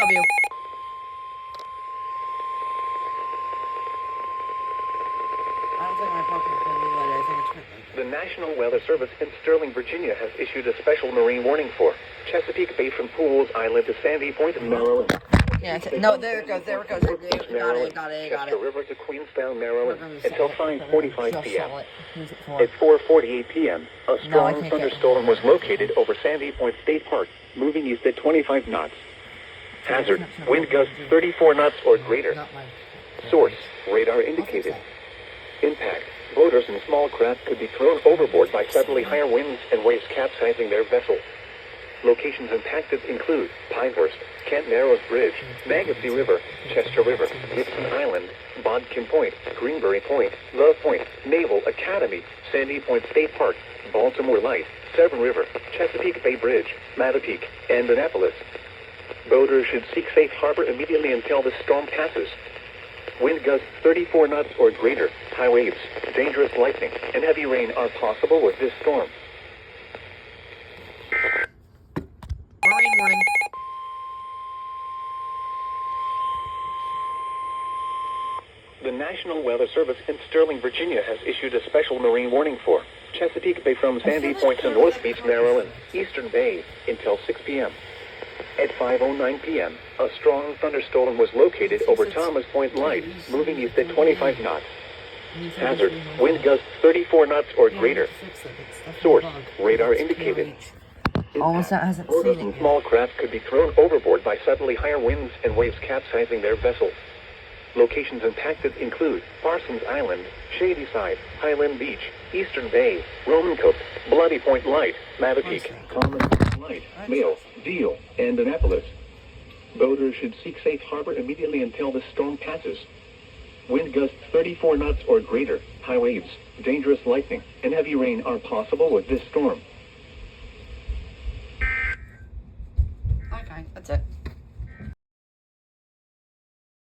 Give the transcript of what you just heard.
SMW. I don't think my pumpkin is going to be lighted. I think it's midnight. The National Weather Service in Sterling, Virginia has issued a special marine warning for Chesapeake Bay from Pools Island to Sandy Point, Maryland. Yeah, no, there it goes. Got it. Chester River to Queenstown, Maryland, until 5:45 p.m. At 4:48 p.m., a strong thunderstorm was located over Sandy Point State Park, moving east at 25 knots. Hazard, wind gusts 34 knots or greater. Source, radar indicated. Impact, boaters and small craft could be thrown overboard by suddenly higher winds and waves capsizing their vessel. Locations impacted include Pinehurst, Kent Narrows Bridge, Magacy River, Chester River, Gibson Island, Bodkin Point, Greenberry Point, Love Point, Naval Academy, Sandy Point State Park, Baltimore Light, Severn River, Chesapeake Bay Bridge, Mattapique, and Annapolis. Boaters should seek safe harbor immediately until the storm passes. Wind gusts 34 knots or greater, high waves, dangerous lightning, and heavy rain are possible with this storm. Marine warning. The National Weather Service in Sterling, Virginia has issued a special marine warning for Chesapeake Bay from Sandy Point to North Beach, Maryland, Eastern Bay, until 6 p.m. At 5:09 p.m., a strong thunderstorm was located over Thomas Point Light, moving east at 25 knots. Hazard, wind gusts 34 knots or greater. Source, radar indicated. Almost hasn't Boaters seen it and yet. small craft could be thrown overboard by suddenly higher winds and waves capsizing their vessel. Locations impacted include Parsons Island, Shadyside, Highland Beach, Eastern Bay, Roman Cook, Bloody Point Light, Mattapique, Common Light, Mayo, Deal, and Annapolis. Boaters should seek safe harbor immediately until the storm passes. Wind gusts 34 knots or greater, high waves, dangerous lightning, and heavy rain are possible with this storm.